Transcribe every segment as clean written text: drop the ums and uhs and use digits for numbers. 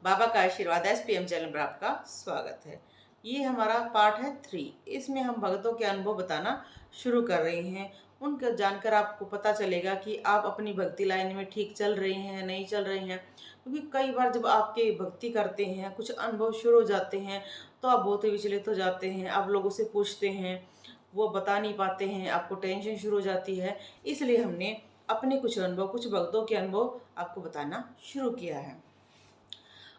बाबा का आशीर्वाद SPM channel पर आपका स्वागत है। ये हमारा पार्ट है 3। इसमें हम भगतों के अनुभव बताना शुरू कर रहे हैं। उनका जानकर आपको पता चलेगा कि आप अपनी भक्ति लाइन में ठीक चल रहे हैं नहीं चल रहे हैं, क्योंकि कई बार जब आपके भक्ति करते हैं कुछ अनुभव शुरू हो जाते हैं तो आप बहुत ही विचलित हो जाते हैं। आप लोगों से पूछते हैं, वो बता नहीं पाते हैं, आपको टेंशन शुरू हो जाती है। इसलिए हमने अपने कुछ अनुभव, कुछ भक्तों के अनुभव आपको बताना शुरू किया है।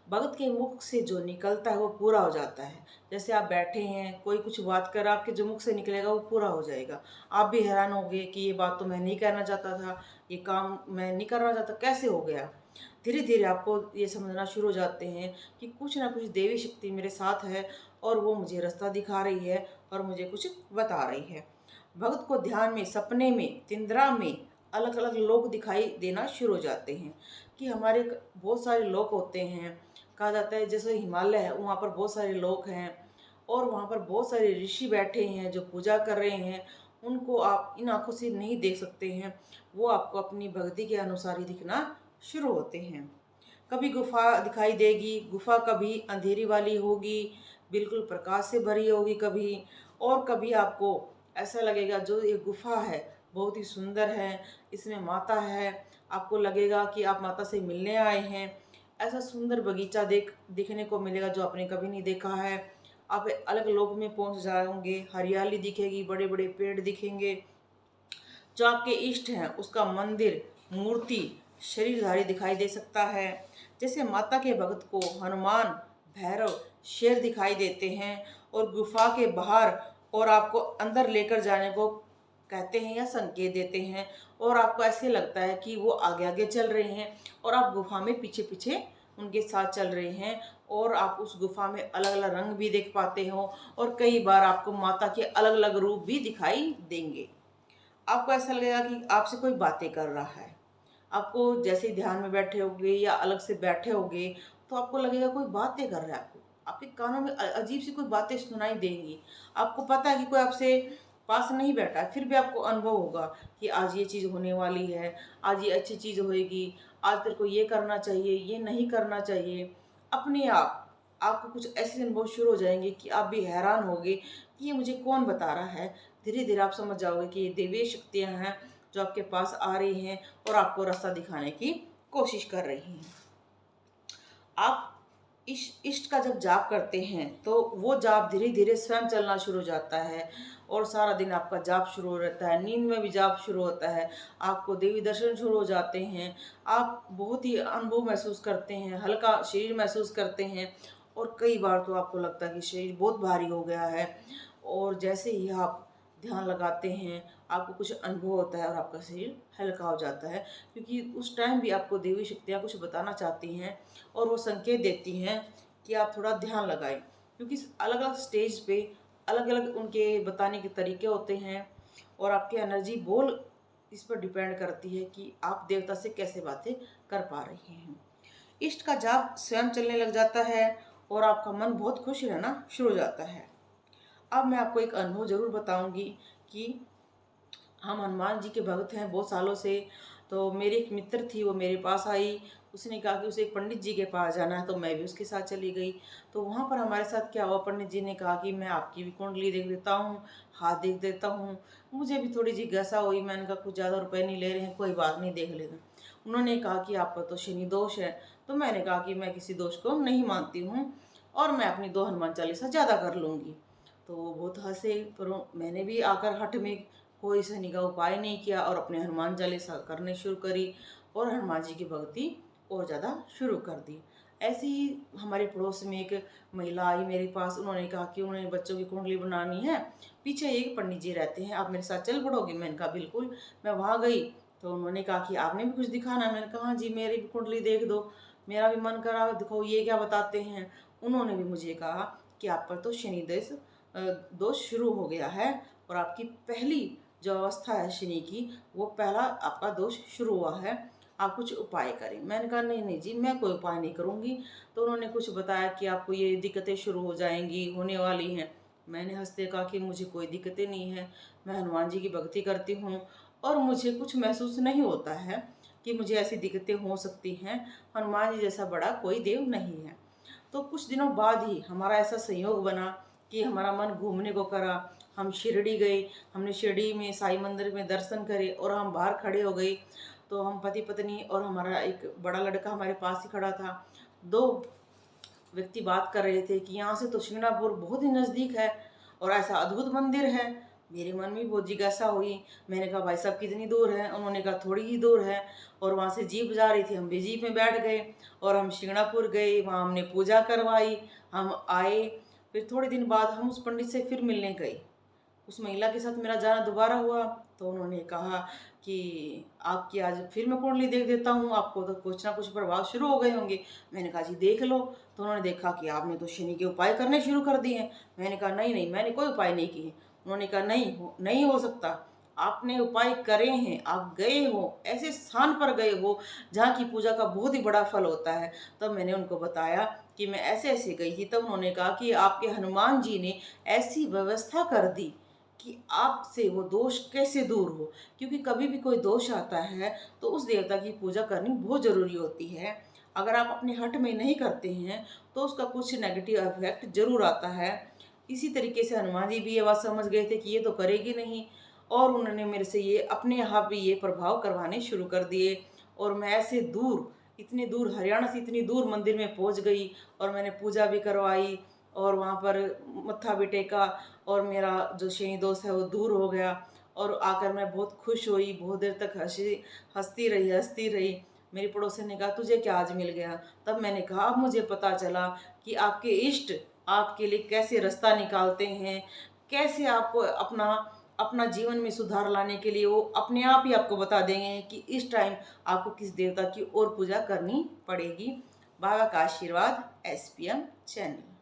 भगत के मुख से जो निकलता है वो पूरा हो जाता है। जैसे आप बैठे हैं, कोई कुछ बात कर, आपके जो मुख से निकलेगा वो पूरा हो जाएगा। आप भी हैरान होंगे कि ये बात तो मैं नहीं करना चाहता था, ये काम मैं नहीं करना चाहता, कैसे हो गया। धीरे धीरे आपको ये समझना शुरू हो जाते हैं कि कुछ ना कुछ देवी शक्ति मेरे साथ है और वो मुझे रास्ता दिखा रही है और मुझे कुछ बता रही है। भगत को ध्यान में, सपने में, तिंद्रा में अलग अलग लोग दिखाई देना शुरू हो जाते हैं। कि हमारे बहुत सारे लोग होते हैं। कहा जाता है जैसे हिमालय है, वहाँ पर बहुत सारे लोग हैं और वहाँ पर बहुत सारे ऋषि बैठे हैं जो पूजा कर रहे हैं। उनको आप इन आंखों से नहीं देख सकते हैं, वो आपको अपनी भक्ति के अनुसार ही दिखना शुरू होते हैं। कभी गुफा दिखाई देगी, गुफा कभी अंधेरी वाली होगी, बिल्कुल प्रकाश से भरी होगी कभी, और कभी आपको ऐसा लगेगा जो ये गुफा है बहुत ही सुंदर है, इसमें माता है। आपको लगेगा कि आप माता से मिलने आए हैं। ऐसा सुंदर बगीचा दिखने को मिलेगा जो आपने कभी नहीं देखा है। आप अलग लोक में पहुंच जाओगे, हरियाली दिखेगी, बड़े बड़े पेड़ दिखेंगे। जो आपके इष्ट हैं उसका मंदिर, मूर्ति, शरीरधारी दिखाई दे सकता है। जैसे माता के भक्त को हनुमान, भैरव, शेर दिखाई देते हैं और गुफा के बाहर और आपको अंदर लेकर जाने को कहते हैं या संकेत देते हैं, और आपको ऐसे लगता है कि वो आगे आगे चल रहे हैं और आप गुफा में पीछे पीछे उनके साथ चल रहे हैं। और आप उस गुफा में अलग अलग रंग भी देख पाते हो और कई बार आपको माता के अलग अलग रूप भी दिखाई देंगे। आपको ऐसा लगेगा कि आपसे कोई बातें कर रहा है। आपको जैसे ही ध्यान में बैठे होगे या अलग से बैठे होगे तो आपको लगेगा कोई बातें कर रहा है आपको। आपके कानों में अजीब सी कोई बातें सुनाई देंगी। आपको पता है कि कोई आपसे पास नहीं बैठा है, फिर भी आपको अनुभव होगा कि आज ये चीज़ होने वाली है, आज ये अच्छी चीज़ होएगी, आज तेरे को ये करना चाहिए, ये नहीं करना चाहिए। अपने आप आपको कुछ ऐसे अनुभव शुरू हो जाएंगे कि आप भी हैरान होगे कि ये मुझे कौन बता रहा है। धीरे धीरे आप समझ जाओगे कि ये दैवीय शक्तियाँ हैं जो आपके पास आ रही हैं और आपको रास्ता दिखाने की कोशिश कर रही हैं। आप इष्ट का जब जाप करते हैं तो वो जाप धीरे धीरे स्वयं चलना शुरू हो जाता है और सारा दिन आपका जाप शुरू हो रहता है। नींद में भी जाप शुरू होता है, आपको देवी दर्शन शुरू हो जाते हैं। आप बहुत ही अनुभव महसूस करते हैं, हल्का शरीर महसूस करते हैं और कई बार तो आपको लगता है कि शरीर बहुत भारी हो गया है। और जैसे ही आप ध्यान लगाते हैं आपको कुछ अनुभव होता है और आपका शरीर हल्का हो जाता है, क्योंकि उस टाइम भी आपको देवी शक्तियाँ कुछ बताना चाहती हैं और वो संकेत देती हैं कि आप थोड़ा ध्यान लगाएं। क्योंकि अलग अलग स्टेज पे अलग अलग उनके बताने के तरीके होते हैं और आपकी एनर्जी बोल इस पर डिपेंड करती है कि आप देवता से कैसे बातें कर पा रहे हैं। इष्ट का जाप स्वयं चलने लग जाता है और आपका मन बहुत खुश रहना शुरू हो जाता है। अब मैं आपको एक अनुभव ज़रूर बताऊंगी कि हम हनुमान जी के भक्त हैं बहुत सालों से। तो मेरी एक मित्र थी, वो मेरे पास आई। उसने कहा कि उसे एक पंडित जी के पास जाना है, तो मैं भी उसके साथ चली गई। तो वहाँ पर हमारे साथ क्या हुआ, पंडित जी ने कहा कि मैं आपकी भी कुंडली देख देता हूँ, हाथ देख देता हूँ। मुझे भी थोड़ी जिज्ञासा हुई, मैंने कहा कुछ ज़्यादा रुपए नहीं ले रहे हैं, कोई बात नहीं, देख लेते। उन्होंने कहा कि आपका तो शनि दोष है। तो मैंने कहा कि मैं किसी दोष को नहीं मानती हूँ और मैं अपनी 2 हनुमान चालीसा ज़्यादा कर लूँगी। तो वो बहुत हंसे, पर मैंने भी आकर हठ में कोई शनि का उपाय नहीं किया और अपने हनुमान चालीसा करने शुरू करी और हनुमान जी की भक्ति और ज़्यादा शुरू कर दी। ऐसे ही हमारे पड़ोस में एक महिला आई मेरे पास। उन्होंने कहा कि उन्हें बच्चों की कुंडली बनानी है, पीछे एक पंडित जी रहते हैं, आप मेरे साथ चल पड़ोगे। मैंने कहा बिल्कुल। मैं वहाँ गई तो उन्होंने कहा कि आपने भी कुछ दिखाना है। मैंने कहा हाँ जी, मेरी भी कुंडली देख दो, मेरा भी मन करा दिखाओ ये क्या बताते हैं। उन्होंने भी मुझे कहा कि आप पर तो शनि दोष शुरू हो गया है और आपकी पहली जो अवस्था है शनि की, वो पहला आपका दोष शुरू हुआ है, आप कुछ उपाय करें। मैंने कहा नहीं नहीं जी, मैं कोई उपाय नहीं करूँगी। तो उन्होंने कुछ बताया कि आपको ये दिक्कतें शुरू हो जाएंगी, होने वाली हैं। मैंने हंसते कहा कि मुझे कोई दिक्कतें नहीं है, मैं हनुमान जी की भक्ति करती हूँ और मुझे कुछ महसूस नहीं होता है कि मुझे ऐसी दिक्कतें हो सकती हैं, हनुमान जी जैसा बड़ा कोई देव नहीं है। तो कुछ दिनों बाद ही हमारा ऐसा संयोग बना कि हमारा मन घूमने को करा। हम शिरडी गए, हमने शिरडी में साईं मंदिर में दर्शन करे और हम बाहर खड़े हो गए। तो हम पति-पत्नी और हमारा एक बड़ा लड़का हमारे पास ही खड़ा था। 2 व्यक्ति बात कर रहे थे कि यहाँ से तो शिंगणापुर बहुत ही नज़दीक है और ऐसा अद्भुत मंदिर है। मेरे मन में बहुत जिज्ञासा हुई। मैंने कहा भाई साहब कितनी दूर है? उन्होंने कहा थोड़ी ही दूर है। और वहाँ से जीप जा रही थी, हम भी जीप में बैठ गए और हम शिंगणापुर गए। वहाँ हमने पूजा करवाई, हम आए। फिर थोड़े दिन बाद हम उस पंडित से फिर मिलने गए। उस महिला के साथ मेरा जाना दोबारा हुआ तो उन्होंने कहा कि आपकी आज फिर मैं कुंडली देख देता हूँ, आपको तो कुछ ना कुछ प्रभाव शुरू हो गए होंगे। मैंने कहा जी देख लो। तो उन्होंने देखा कि आपने तो शनि के उपाय करने शुरू कर दिए हैं। मैंने कहा नहीं नहीं, मैंने कोई उपाय नहीं किए। उन्होंने कहा नहीं हो सकता, आपने उपाय करे हैं, आप गए हो, ऐसे स्थान पर गए हो जहाँ की पूजा का बहुत ही बड़ा फल होता है। तब मैंने उनको बताया कि मैं ऐसे ऐसे गई थी। तब उन्होंने कहा कि आपके हनुमान जी ने ऐसी व्यवस्था कर दी कि आपसे वो दोष कैसे दूर हो, क्योंकि कभी भी कोई दोष आता है तो उस देवता की पूजा करनी बहुत ज़रूरी होती है। अगर आप अपने हट में नहीं करते हैं तो उसका कुछ नेगेटिव इफेक्ट ज़रूर आता है। इसी तरीके से हनुमान जी भी ये बात समझ गए थे कि ये तो करेगी नहीं, और उन्होंने मेरे से ये अपने यहाँ भी ये प्रभाव करवाने शुरू कर दिए। और मैं ऐसे दूर, इतनी दूर, हरियाणा से इतनी दूर मंदिर में पहुँच गई और मैंने पूजा भी करवाई और वहाँ पर मत्था भी टेका और मेरा जो शनि दोष है वो दूर हो गया। और आकर मैं बहुत खुश हुई, बहुत देर तक हँसती रही। मेरी पड़ोसन ने कहा तुझे क्या आज मिल गया? तब मैंने कहा अब मुझे पता चला कि आपके इष्ट आपके लिए कैसे रास्ता निकालते हैं, कैसे आपको अपना अपना जीवन में सुधार लाने के लिए वो अपने आप ही आपको बता देंगे कि इस टाइम आपको किस देवता की और पूजा करनी पड़ेगी। बाबा का आशीर्वाद, SPM चैनल।